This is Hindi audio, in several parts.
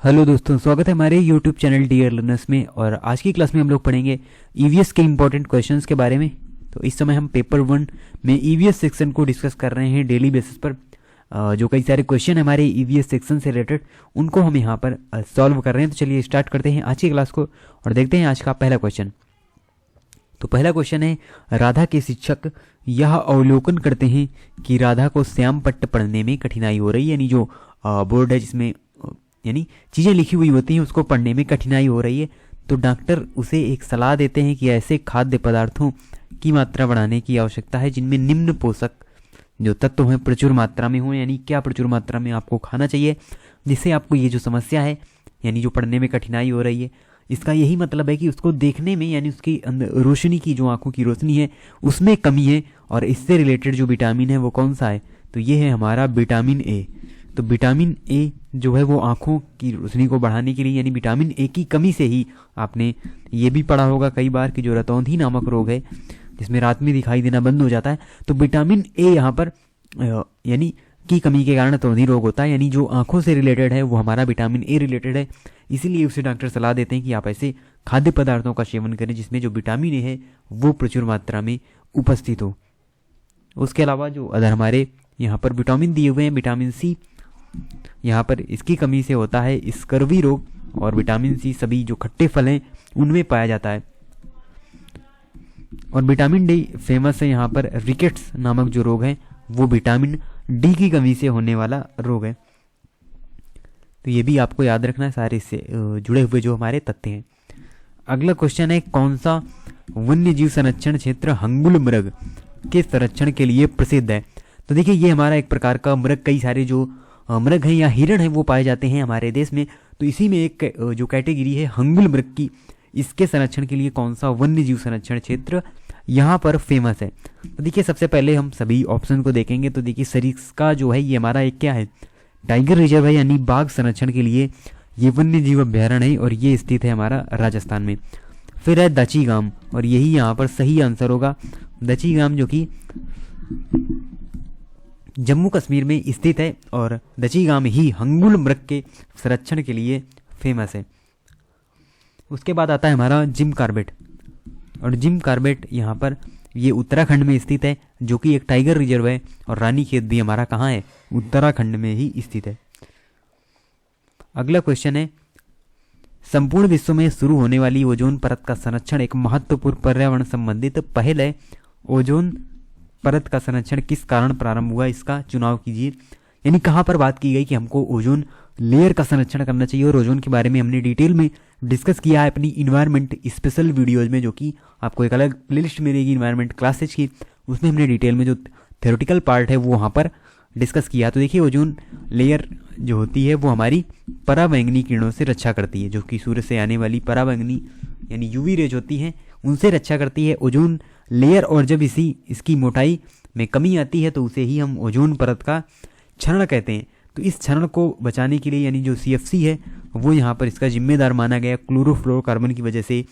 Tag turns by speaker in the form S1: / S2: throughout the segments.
S1: हेलो दोस्तों, स्वागत है हमारे यूट्यूब चैनल डियर लर्नर्स में। और आज की क्लास में हम लोग पढ़ेंगे ईवीएस के इंपॉर्टेंट क्वेश्चंस के बारे में। तो इस समय हम पेपर 1 में ईवीएस सेक्शन को डिस्कस कर रहे हैं डेली बेसिस पर। जो कई सारे क्वेश्चन हमारे ईवीएस सेक्शन से रिलेटेड उनको हम यहाँ पर सॉल्व कर रहे हैं। तो चलिए स्टार्ट करते हैं आज की क्लास को और देखते हैं आज का पहला क्वेश्चन। तो पहला क्वेश्चन है, राधा के शिक्षक यह अवलोकन करते हैं कि राधा को श्याम पट्ट पढ़ने में कठिनाई हो रही है। यानी जो बोर्ड है जिसमें यानी चीज़ें लिखी हुई होती हैं उसको पढ़ने में कठिनाई हो रही है। तो डॉक्टर उसे एक सलाह देते हैं कि ऐसे खाद्य पदार्थों की मात्रा बढ़ाने की आवश्यकता है जिनमें निम्न पोषक जो तत्व हैं प्रचुर मात्रा में हों। यानी क्या प्रचुर मात्रा में आपको खाना चाहिए जिससे आपको ये जो समस्या है यानी जो पढ़ने में कठिनाई हो रही है, इसका यही मतलब है कि उसको देखने में यानी उसकी रोशनी की जो आंखों की रोशनी है उसमें कमी है। और इससे रिलेटेड जो विटामिन है वो कौन सा है, तो ये है हमारा विटामिन ए। तो विटामिन ए जो है वो आंखों की रोशनी को बढ़ाने के लिए यानी विटामिन ए की कमी से ही आपने ये भी पढ़ा होगा कई बार कि जो रतौंधी नामक रोग है जिसमें रात में दिखाई देना बंद हो जाता है, तो विटामिन ए यहाँ पर यानी की कमी के कारण रतौंधी रोग होता है। यानी जो आंखों से रिलेटेड है वो हमारा विटामिन ए रिलेटेड है। इसीलिए उसे डॉक्टर सलाह देते हैं कि आप ऐसे खाद्य पदार्थों का सेवन करें जिसमें जो विटामिन ए है वो प्रचुर मात्रा में उपस्थित हो। उसके अलावा जो अदर हमारे यहाँ पर विटामिन दिए हुए हैं, विटामिन सी यहाँ पर इसकी कमी से होता है स्कर्वी रोग। और विटामिन सी सभी जो खट्टे फल हैं उनमें पाया जाता है। और विटामिन डी फेमस है यहाँ पर रिकेट्स नामक जो रोग है वो विटामिन डी की कमी से होने वाला रोग है। तो ये भी आपको याद रखना है सारे इससे जुड़े हुए जो हमारे तथ्य हैं। अगला क्वेश्चन है, कौन सा वन्य जीव संरक्षण क्षेत्र हंगुल मृग के संरक्षण के लिए प्रसिद्ध है। तो देखिए ये हमारा एक प्रकार का मृग, कई सारे जो मृग हैं या हिरण हैं वो पाए जाते हैं हमारे देश में। तो इसी में एक जो कैटेगरी है हंगुल मृग की, इसके संरक्षण के लिए कौन सा वन्य जीव संरक्षण क्षेत्र यहाँ पर फेमस है। तो देखिए सबसे पहले हम सभी ऑप्शन को देखेंगे। तो देखिए सरिस्का जो है ये हमारा एक क्या है, टाइगर रिजर्व है यानी बाघ संरक्षण के लिए ये वन्य जीव अभ्यारण्य है और ये स्थित है हमारा राजस्थान में। फिर है दचीगाम और यही यहाँ पर सही आंसर होगा। दचीगाम जो कि जम्मू कश्मीर में स्थित है और दचीगाम ही हंगुल मृग के संरक्षण के लिए फेमस है। उसके बाद आता है हमारा जिम कार्बेट। और जिम कार्बेट यहाँ पर ये उत्तराखंड में स्थित है जो कि एक टाइगर रिजर्व है। और रानीखेत भी हमारा कहाँ है, उत्तराखंड में ही स्थित है। अगला क्वेश्चन है, संपूर्ण विश्व में शुरू होने वाली ओजोन परत का संरक्षण एक महत्वपूर्ण पर्यावरण संबंधित पहल है। ओजोन परत का संरक्षण किस कारण प्रारंभ हुआ, इसका चुनाव कीजिए। यानी कहाँ पर बात की गई कि हमको ओजोन लेयर का संरक्षण करना चाहिए। और ओजोन के बारे में हमने डिटेल में डिस्कस किया है अपनी इन्वायरमेंट स्पेशल वीडियोज में, जो कि आपको एक अलग प्लेलिस्ट मिलेगी इन्वायरमेंट क्लासेज की। उसमें हमने डिटेल में जो थ्योरेटिकल पार्ट है वो वहाँ पर डिस्कस किया। तो देखिए ओजोन लेयर जो होती है वो हमारी पराबैंगनी किरणों से रक्षा करती है, जो कि सूर्य से आने वाली पराबैंगनी यानी यूवी रेज होती हैं उनसे रक्षा करती है ओजोन लेयर। और जब इसकी मोटाई में कमी आती है तो उसे ही हम ओजोन परत का क्षरण कहते हैं। तो इस क्षरण को बचाने के लिए यानी जो CFC है वो यहाँ पर इसका जिम्मेदार माना गया। क्लोरोफ्लोरोकार्बन की वजह से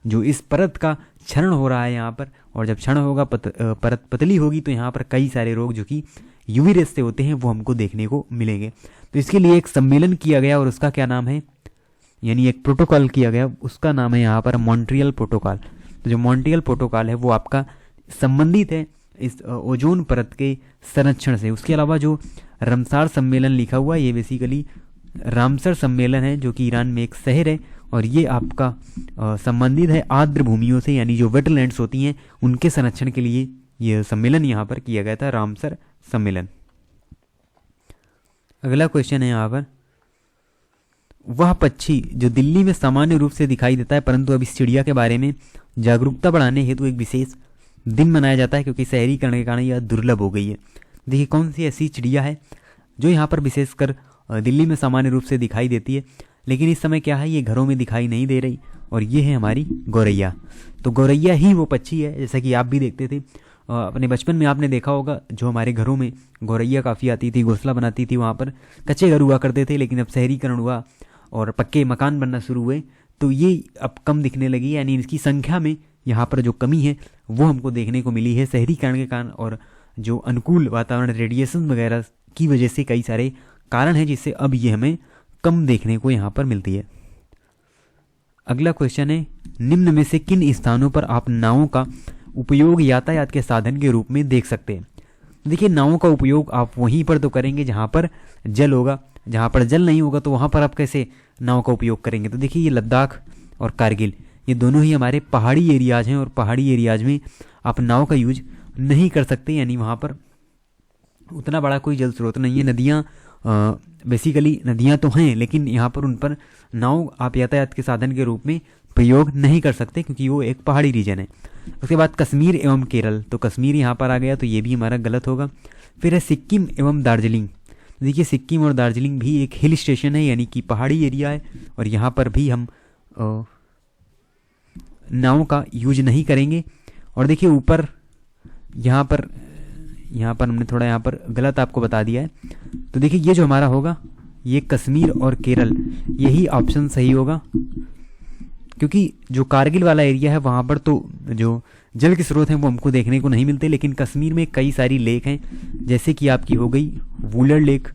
S1: जो इस परत का क्षरण हो रहा है यहाँ पर, और जब क्षरण होगा परत पतली होगी तो यहाँ पर कई सारे रोग जो कि यूवी रेस से होते हैं वो हमको देखने को मिलेंगे। तो इसके लिए एक सम्मेलन किया गया और उसका क्या नाम है, यानी एक प्रोटोकॉल किया गया, उसका नाम है यहाँ पर मॉन्ट्रियल प्रोटोकॉल। तो जो मॉन्ट्रियल प्रोटोकॉल है वो आपका संबंधित है इस ओजोन परत के संरक्षण से। उसके अलावा जो रमसार सम्मेलन लिखा हुआ है ये बेसिकली रामसर सम्मेलन है जो कि ईरान में एक शहर है। और ये आपका संबंधित है आर्द्र भूमियों से, यानी जो वेटलैंड्स होती हैं उनके संरक्षण के लिए यह सम्मेलन यहाँ पर किया गया था, रामसर सम्मेलन। अगला क्वेश्चन है यहाँ पर, वह पक्षी जो दिल्ली में सामान्य रूप से दिखाई देता है परंतु अब इस चिड़िया के बारे में जागरूकता बढ़ाने हेतु एक विशेष दिन मनाया जाता है क्योंकि शहरीकरण के कारण यह दुर्लभ हो गई है। देखिए कौन सी ऐसी चिड़िया है जो यहाँ पर विशेषकर दिल्ली में सामान्य रूप से दिखाई देती है, लेकिन इस समय क्या है ये घरों में दिखाई नहीं दे रही, और ये है हमारी गौरैया। तो गौरैया ही वो पक्षी है जैसा कि आप भी देखते थे अपने बचपन में, आपने देखा होगा जो हमारे घरों में गौरैया काफ़ी आती थी, घोंसला बनाती थी। वहाँ पर कच्चे घर हुआ करते थे, लेकिन अब शहरीकरण हुआ और पक्के मकान बनना शुरू हुए तो ये अब कम दिखने लगी। यानी इनकी संख्या में यहाँ पर जो कमी है वो हमको देखने को मिली है शहरीकरण के कारण, और जो अनुकूल वातावरण रेडिएशन वगैरह की वजह से कई सारे कारण हैं जिससे अब ये हमें कम देखने को यहाँ पर मिलती है। अगला क्वेश्चन है, निम्न में से किन स्थानों पर आप नावों का उपयोग यातायात के साधन के रूप में देख सकते हैं? देखिए, नावों का उपयोग आप वहीं पर तो करेंगे जहाँ पर जल होगा, जहाँ पर जल नहीं होगा तो वहाँ पर आप कैसे नाव का उपयोग करेंगे? तो देखिए, ये लद्दाख और कारगिल ये दोनों ही हमारे पहाड़ी एरियाज हैं, और पहाड़ी एरियाज में आप नाव का यूज नहीं कर सकते, यानी वहाँ पर उतना बड़ा कोई जल स्रोत नहीं है। नदियाँ बेसिकली नदियाँ तो हैं, लेकिन यहाँ पर उन पर नाव आप यातायात के साधन के रूप में प्रयोग नहीं कर सकते, क्योंकि वो एक पहाड़ी रीजन है। उसके बाद कश्मीर एवं केरल, तो कश्मीर यहाँ पर आ गया, तो ये भी हमारा गलत होगा। फिर है सिक्किम एवं दार्जिलिंग। देखिए, सिक्किम और दार्जिलिंग भी एक हिल स्टेशन है, यानी कि पहाड़ी एरिया है, और यहाँ पर भी हम नाव का यूज नहीं करेंगे। और देखिए, ऊपर यहाँ पर हमने थोड़ा यहाँ पर गलत आपको बता दिया है। तो देखिए, ये जो हमारा होगा ये कश्मीर और केरल, यही ऑप्शन सही होगा, क्योंकि जो कारगिल वाला एरिया है वहाँ पर तो जो जल के स्रोत हैं वो हमको देखने को नहीं मिलते, लेकिन कश्मीर में कई सारी लेक हैं, जैसे कि आपकी हो गई वुलर लेक,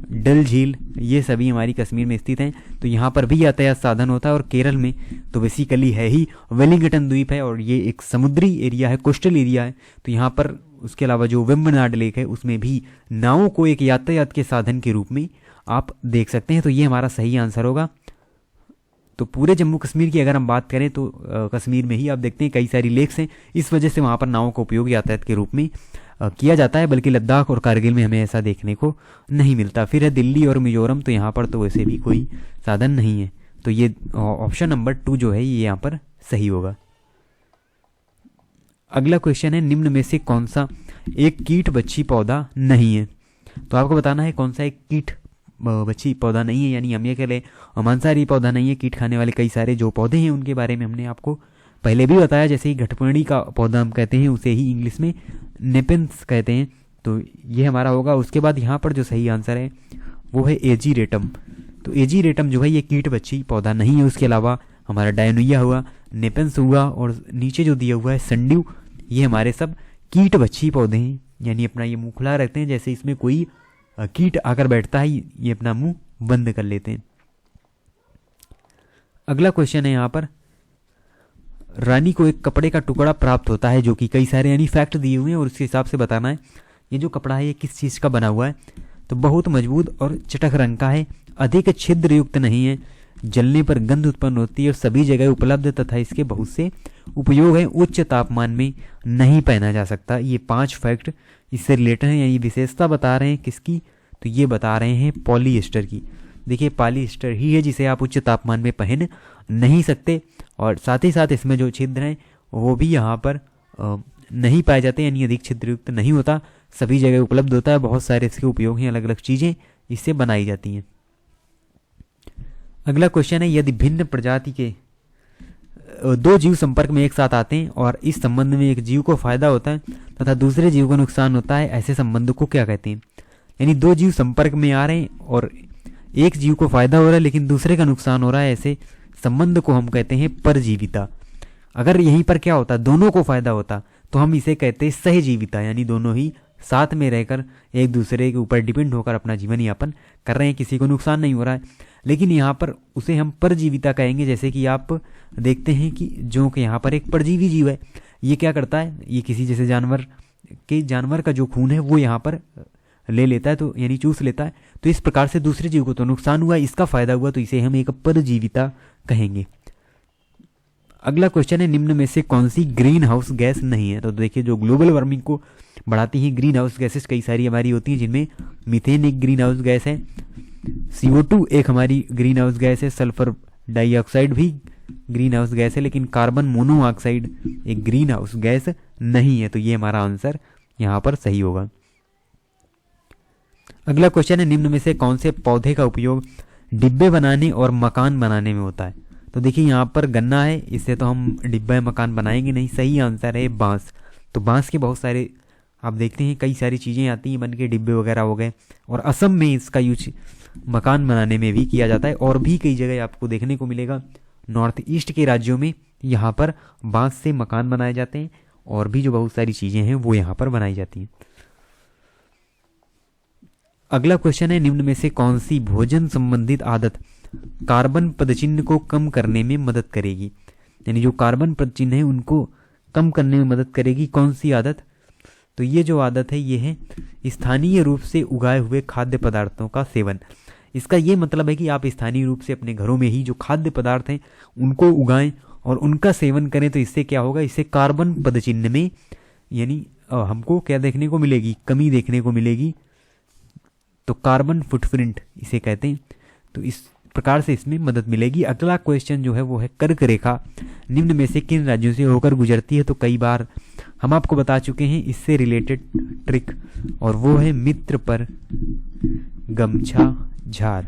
S1: डल झील, ये सभी हमारी कश्मीर में स्थित हैं। तो यहाँ पर भी यातायात साधन होता है। और केरल में तो बेसिकली है ही वेलिंगटन द्वीप है, और ये एक समुद्री एरिया है, कोस्टल एरिया है। तो यहाँ पर उसके अलावा जो वेम्बनाड लेक है उसमें भी नावों को एक यातायात के साधन के रूप में आप देख सकते हैं। तो ये हमारा सही आंसर होगा। तो पूरे जम्मू कश्मीर की अगर हम बात करें तो कश्मीर में ही आप देखते हैं कई सारी लेक्स हैं, इस वजह से वहाँ पर नावों का उपयोग यातायात के रूप में किया जाता है, बल्कि लद्दाख और कारगिल में हमें ऐसा देखने को नहीं मिलता। फिर है दिल्ली और मिजोरम, तो यहाँ पर तो वैसे भी कोई साधन नहीं है। तो ये ऑप्शन नंबर 2 जो है ये यहाँ पर सही होगा। अगला क्वेश्चन है, निम्न में से कौन सा एक कीट बच्ची पौधा नहीं है? तो आपको बताना है कौन सा एक कीट बच्ची पौधा नहीं है, यानी हम ये कह लें मांसाहारी पौधा नहीं है। कीट खाने वाले कई सारे जो पौधे हैं उनके बारे में हमने आपको पहले भी बताया, जैसे ही घटपर्णी का पौधा हम कहते हैं उसे ही इंग्लिश में नेपेंस कहते हैं। तो ये हमारा होगा। उसके बाद यहाँ पर जो सही आंसर है वो है एजीरेटम। तो एजीरेटम जो है ये कीट बच्ची पौधा नहीं है। उसके अलावा हमारा डायनुइया हुआ, नेपेंस हुआ, और नीचे जो दिया हुआ है संड्यू, ये हमारे सब कीट बच्ची पौधे हैं, यानी अपना ये मुंह खुला रखते हैं, जैसे इसमें कोई कीट आकर बैठता है ये अपना मुंह बंद कर लेते हैं। अगला क्वेश्चन है यहाँ पर, रानी को एक कपड़े का टुकड़ा प्राप्त होता है जो कि कई सारे यानी फैक्ट दिए हुए हैं, और उसके हिसाब से बताना है ये जो कपड़ा है ये किस चीज़ का बना हुआ है। तो बहुत मजबूत और चटक रंग का है, अधिक छिद्र युक्त नहीं है, जलने पर गंध उत्पन्न होती है और सभी जगह उपलब्ध तथा इसके बहुत से उपयोग हैं, उच्च तापमान में नहीं पहना जा सकता। ये 5 फैक्ट इससे रिलेटेड हैं, यानी विशेषता बता रहे हैं किसकी? तो ये बता रहे हैं पॉलीएस्टर की। देखिए, पॉलीएस्टर ही है जिसे आप उच्च तापमान में पहन नहीं सकते, और साथ ही साथ इसमें जो छिद्र हैं वो भी यहाँ पर नहीं पाए जाते, यानी अधिक छिद्रयुक्त नहीं होता, सभी जगह उपलब्ध होता है। बहुत सारे इसके उपयोग हैं, अलग अलग चीज़ें इससे बनाई जाती हैं। अगला क्वेश्चन है, यदि भिन्न प्रजाति के 2 जीव संपर्क में एक साथ आते हैं और इस संबंध में एक जीव को फायदा होता है तथा दूसरे जीव को नुकसान होता है, ऐसे संबंध को क्या कहते हैं? यानी 2 जीव संपर्क में आ रहे हैं और एक जीव को फायदा हो रहा है लेकिन दूसरे का नुकसान हो रहा है, ऐसे संबंध को हम कहते हैं परजीविता। अगर यहीं पर क्या होता, दोनों को फायदा होता, तो हम इसे कहते हैं सहजीविता, यानी दोनों ही साथ में रहकर एक दूसरे के ऊपर डिपेंड होकर अपना जीवन यापन कर रहे हैं, किसी को नुकसान नहीं हो रहा है। लेकिन यहाँ पर उसे हम परजीविता कहेंगे। जैसे कि आप देखते हैं कि जो कि यहाँ पर एक परजीवी जीव है, ये क्या करता है, ये किसी जैसे जानवर का जो खून है वो यहाँ पर ले लेता है, तो यानी चूस लेता है। तो इस प्रकार से दूसरे जीव को तो नुकसान हुआ, इसका फायदा हुआ, तो इसे हम एक परजीविता कहेंगे। अगला क्वेश्चन है, निम्न में से कौन सी ग्रीन हाउस गैस नहीं है? तो देखिए, जो ग्लोबल वार्मिंग को बढ़ाती हैं ग्रीन हाउस गैसेस कई सारी हमारी होती हैं, जिनमें मीथेन एक ग्रीन हाउस गैस है, CO2 एक हमारी ग्रीन हाउस गैस है, सल्फर डाइऑक्साइड भी ग्रीन हाउस गैस है, लेकिन कार्बन मोनोऑक्साइड एक ग्रीन हाउस गैस नहीं है। तो ये हमारा आंसर यहाँ पर सही होगा। अगला क्वेश्चन है, निम्न में से कौन से पौधे का उपयोग डिब्बे बनाने और मकान बनाने में होता है? तो देखिए, यहाँ पर गन्ना है, इससे तो हम डिब्बे मकान बनाएंगे नहीं। सही आंसर है बांस। तो बांस के बहुत सारे आप देखते हैं कई सारी चीज़ें आती हैं बन के, डिब्बे वगैरह हो गए, और असम में इसका यूज मकान बनाने में भी किया जाता है, और भी कई जगह आपको देखने को मिलेगा नॉर्थ ईस्ट के राज्यों में यहाँ पर बांस से मकान बनाए जाते हैं, और भी जो बहुत सारी चीज़ें हैं वो यहाँ पर बनाई जाती हैं। अगला क्वेश्चन है, निम्न में से कौन सी भोजन संबंधित आदत कार्बन पदचिह्न को कम करने में मदद करेगी? यानी जो कार्बन पदचिह्न है उनको कम करने में मदद करेगी कौन सी आदत? तो ये जो आदत है ये है स्थानीय रूप से उगाए हुए खाद्य पदार्थों का सेवन। इसका ये मतलब है कि आप स्थानीय रूप से अपने घरों में ही जो खाद्य पदार्थ हैं उनको उगाएं और उनका सेवन करें। तो इससे क्या होगा, इससे कार्बन पदचिह्न में यानी हमको क्या देखने को मिलेगी, कमी देखने को मिलेगी। तो कार्बन फुटप्रिंट इसे कहते हैं। तो इस प्रकार से इसमें मदद मिलेगी। अगला क्वेश्चन जो है वो है, कर्क रेखा निम्न में से किन राज्यों से होकर गुजरती है? तो कई बार हम आपको बता चुके हैं इससे रिलेटेड ट्रिक, और वो है मित्र पर गमछा झार।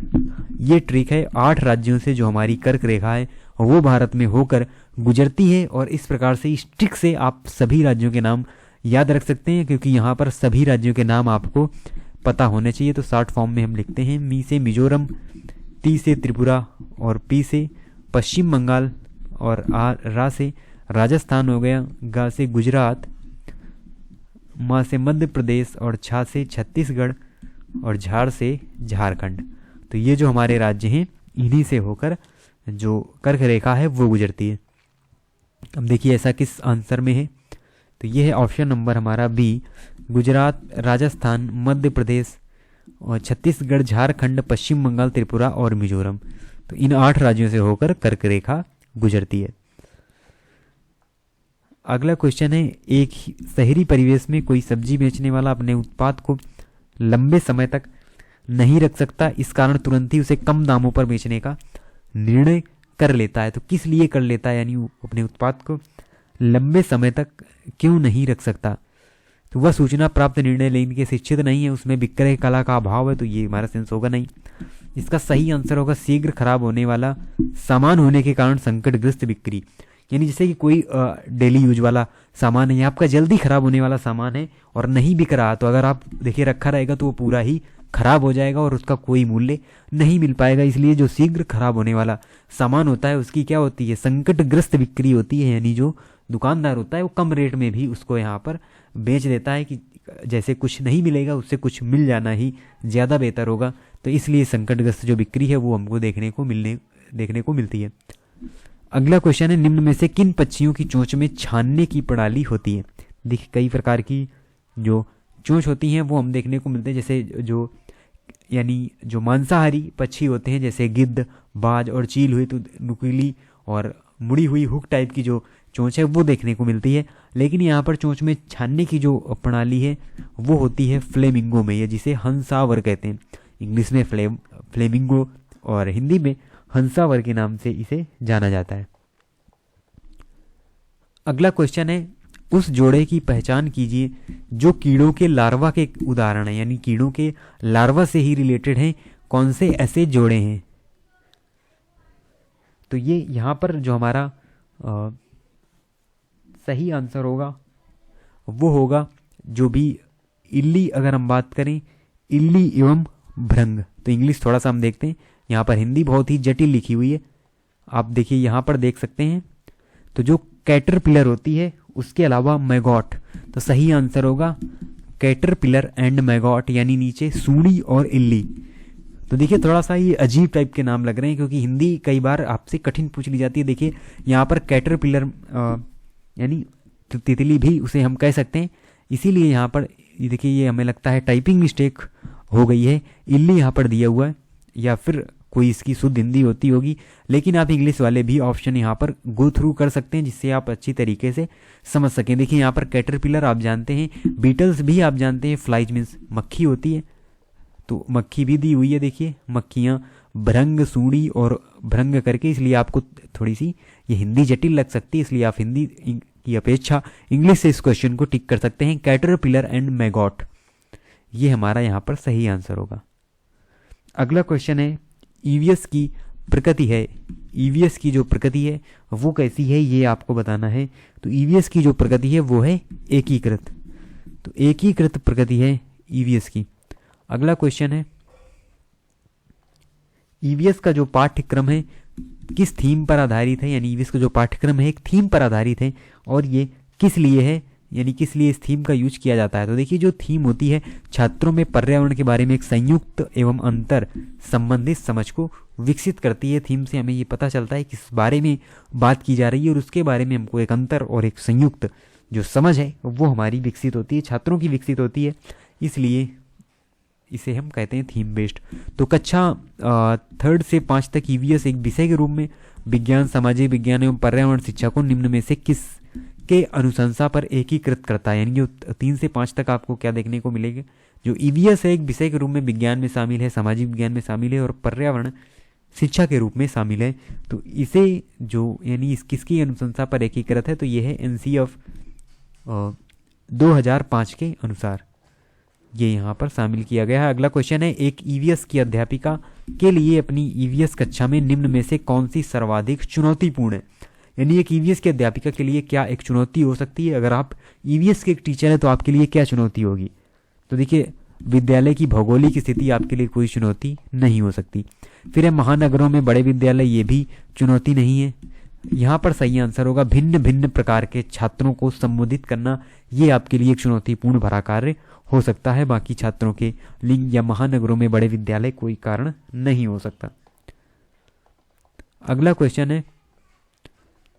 S1: ये ट्रिक है 8 राज्यों से जो हमारी कर्क रेखा है वो भारत में होकर गुजरती है। और इस प्रकार से इस ट्रिक से आप सभी राज्यों के नाम याद रख सकते हैं, क्योंकि यहाँ पर सभी राज्यों के नाम आपको पता होने चाहिए। तो शॉर्ट फॉर्म में हम लिखते हैं, मी से मिजोरम, टी से त्रिपुरा, और पी से पश्चिम बंगाल, और रा से राजस्थान हो गया, गा से गुजरात, मा से मध्य प्रदेश, और छा से छत्तीसगढ़, और झार से झारखंड। तो ये जो हमारे राज्य हैं इन्हीं से होकर जो कर्क रेखा है वो गुजरती है। अब देखिए ऐसा किस आंसर में है? तो ये है ऑप्शन नंबर हमारा बी, गुजरात, राजस्थान, मध्य प्रदेश और छत्तीसगढ़, झारखंड, पश्चिम बंगाल, त्रिपुरा और मिजोरम। तो इन 8 राज्यों से होकर कर्क रेखा गुजरती है। अगला क्वेश्चन है, एक ही शहरी परिवेश में कोई सब्जी बेचने वाला अपने उत्पाद को लंबे समय तक नहीं रख सकता, इस कारण तुरंत ही उसे कम दामों पर बेचने का निर्णय कर लेता है। तो किस लिए कर लेता है, यानी वो अपने उत्पाद को लंबे समय तक क्यों नहीं रख सकता? तो वह सूचना प्राप्त निर्णय लेने के शिक्षित नहीं है, उसमें विक्रय कला का अभाव है। तो ये हमारा सेंस होगा नहीं। इसका सही आंसर होगा शीघ्र खराब होने वाला सामान होने के कारण संकटग्रस्त बिक्री। यानी जैसे कि कोई डेली यूज वाला सामान है, आपका जल्दी खराब होने वाला सामान है और नहीं बिक रहा, तो अगर आप देखिए रखा रहेगा तो वो पूरा ही खराब हो जाएगा और उसका कोई मूल्य नहीं मिल पाएगा। इसलिए जो शीघ्र खराब होने वाला सामान होता है उसकी क्या होती है, संकटग्रस्त बिक्री होती है। यानी जो दुकानदार होता है वो कम रेट में भी उसको यहाँ पर बेच देता है कि जैसे कुछ नहीं मिलेगा उससे कुछ मिल जाना ही ज़्यादा बेहतर होगा। तो इसलिए संकटग्रस्त जो बिक्री है वो हमको देखने को मिलती है। अगला क्वेश्चन है, निम्न में से किन पक्षियों की चोंच में छानने की प्रणाली होती है? देखिए कई प्रकार की जो चोंच होती हैं वो हम देखने को मिलते हैं, जैसे जो मांसाहारी पक्षी होते हैं जैसे गिद्ध, बाज और चील हुई, तो नुकीली और मुड़ी हुई हुक टाइप की जो चोंच है वो देखने को मिलती है। लेकिन यहाँ पर चोंच में छानने की जो प्रणाली है वो होती है फ्लेमिंगो में, या जिसे हंसावर कहते हैं। इंग्लिश में फ्लेमिंगो और हिंदी में हंसावर के नाम से इसे जाना जाता है। अगला क्वेश्चन है, उस जोड़े की पहचान कीजिए जो कीड़ों के लार्वा के उदाहरण है, यानी कीड़ों के लार्वा से ही रिलेटेड हैं। कौन से ऐसे जोड़े हैं? तो ये यहाँ पर जो हमारा सही आंसर होगा वो होगा जो भी इल्ली, अगर हम बात करें इल्ली एवं भृंग। तो इंग्लिश थोड़ा सा हम देखते हैं, यहाँ पर हिंदी बहुत ही जटिल लिखी हुई है, आप देखिए यहाँ पर देख सकते हैं। तो जो कैटरपिलर होती है उसके अलावा मैगॉट, तो सही आंसर होगा कैटरपिलर एंड मैगॉट, यानी नीचे सूड़ी और इल्ली। तो देखिए थोड़ा सा ये अजीब टाइप के नाम लग रहे हैं क्योंकि हिंदी कई बार आपसे कठिन पूछ ली जाती है। देखिए यहाँ पर कैटरपिलर यानी तितली भी उसे हम कह सकते हैं, इसीलिए यहाँ पर देखिए ये हमें लगता है टाइपिंग मिस्टेक हो गई है, इल्ली यहाँ पर दिया हुआ है, या फिर कोई इसकी शुद्ध हिंदी होती होगी। लेकिन आप इंग्लिश वाले भी ऑप्शन यहाँ पर गो थ्रू कर सकते हैं जिससे आप अच्छी तरीके से समझ सकें। देखिए यहाँ पर कैटरपिलर आप जानते हैं, बीटल्स भी आप जानते हैं, फ्लाइज मीन्स मक्खी होती है, तो मक्खी भी दी हुई है। देखिए मक्खियाँ, भृंग, सूड़ी और भृंग करके, इसलिए आपको थोड़ी सी ये हिंदी जटिल लग सकती है, इसलिए आप हिंदी की अपेक्षा इंग्लिश से इस क्वेश्चन को टिक कर सकते हैं। कैटरपिलर एंड मैगॉट, ये हमारा यहाँ पर सही आंसर होगा। अगला क्वेश्चन है, ईवीएस की प्रकृति है, ईवीएस की जो प्रकृति है वो कैसी है ये आपको बताना है। तो ईवीएस की जो प्रकृति है वो है एकीकृत, तो एकीकृत प्रकृति है ईवीएस की। अगला क्वेश्चन है, ईवीएस का जो पाठ्यक्रम है किस थीम पर आधारित है, यानी ईवीएस का जो पाठ्यक्रम है एक थीम पर आधारित है और ये किस लिए है यानी किस लिए इस थीम का यूज किया जाता है। तो देखिए, जो थीम होती है छात्रों में पर्यावरण के बारे में एक संयुक्त एवं अंतर संबंधित समझ को विकसित करती है। थीम से हमें ये पता चलता है किस बारे में बात की जा रही है और उसके बारे में हमको एक अंतर और एक संयुक्त जो समझ है वो हमारी विकसित होती है, छात्रों की विकसित होती है, इसलिए इसे हम कहते हैं थीम बेस्ड। तो कक्षा 3 से 5 तक ईवीएस एक विषय के रूप में विज्ञान, सामाजिक विज्ञान एवं पर्यावरण शिक्षा को निम्न में से किस के अनुशंसा पर एकीकृत करता है। यानी जो 3 से 5 तक आपको क्या देखने को मिलेगा, जो ईवीएस है एक विषय के रूप में विज्ञान में शामिल है, सामाजिक विज्ञान में शामिल है और पर्यावरण शिक्षा के रूप में शामिल है। तो इसे जो यानी इस किसकी अनुशंसा पर एकीकृत है, तो ये है एनसीएफ 2005 के अनुसार ये यहाँ पर शामिल किया गया है। अगला क्वेश्चन है, एक ईवीएस की अध्यापिका के लिए अपनी ईवीएस कक्षा में निम्न में से कौन सी सर्वाधिक चुनौतीपूर्ण है। यानी एक ईवीएस की अध्यापिका के लिए क्या एक चुनौती हो सकती है। अगर आप ईवीएस के एक टीचर हैं तो आपके लिए क्या चुनौती होगी। तो देखिए, विद्यालय की भौगोलिक स्थिति आपके लिए कोई चुनौती नहीं हो सकती। फिर है महानगरों में बड़े विद्यालय, ये भी चुनौती नहीं है। यहाँ पर सही आंसर होगा भिन्न भिन्न प्रकार के छात्रों को संबोधित करना, ये आपके लिए एक चुनौतीपूर्ण भरा कार्य हो सकता है। बाकी छात्रों के लिंग या महानगरों में बड़े विद्यालय कोई कारण नहीं हो सकता। अगला क्वेश्चन है,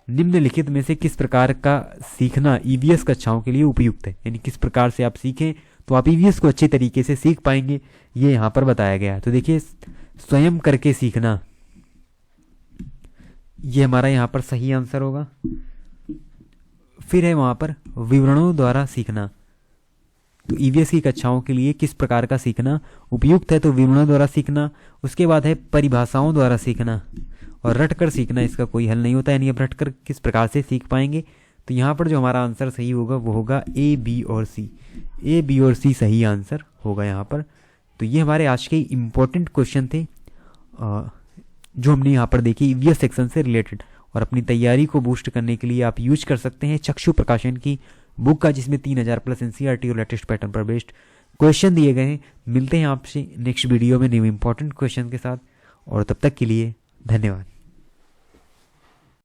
S1: निम्नलिखित में से किस प्रकार का सीखना ईवीएस कक्षाओं के लिए उपयुक्त है। यानी किस प्रकार से आप सीखें तो आप ईवीएस को अच्छे तरीके से सीख पाएंगे, ये यहाँ पर बताया गया है। तो देखिए, स्वयं करके सीखना, ये हमारा यहाँ पर सही आंसर होगा। फिर है वहाँ पर विवरणों द्वारा सीखना। तो ईवीएस की कक्षाओं के लिए किस प्रकार का सीखना उपयुक्त है, तो विवरणों द्वारा सीखना। उसके बाद है परिभाषाओं द्वारा सीखना और रटकर सीखना, इसका कोई हल नहीं होता। यानी अब रटकर किस प्रकार से सीख पाएंगे, तो यहाँ पर जो हमारा आंसर सही होगा वो होगा ए, बी और सी। ए, बी और सी सही आंसर होगा यहाँ पर। तो ये हमारे आज के इम्पोर्टेंट क्वेश्चन थे जो हमने यहाँ पर देखी ईवीएस सेक्शन से रिलेटेड। और अपनी तैयारी को बूस्ट करने के लिए आप यूज कर सकते हैं चक्षु प्रकाशन की बुक का, जिसमें 3000+ एनसीईआरटी और लेटेस्ट पैटर्न पर बेस्ड क्वेश्चन दिए गए हैं। मिलते हैं आपसे नेक्स्ट वीडियो में न्यू इंपॉर्टेंट क्वेश्चन के साथ, और तब तक के लिए धन्यवाद।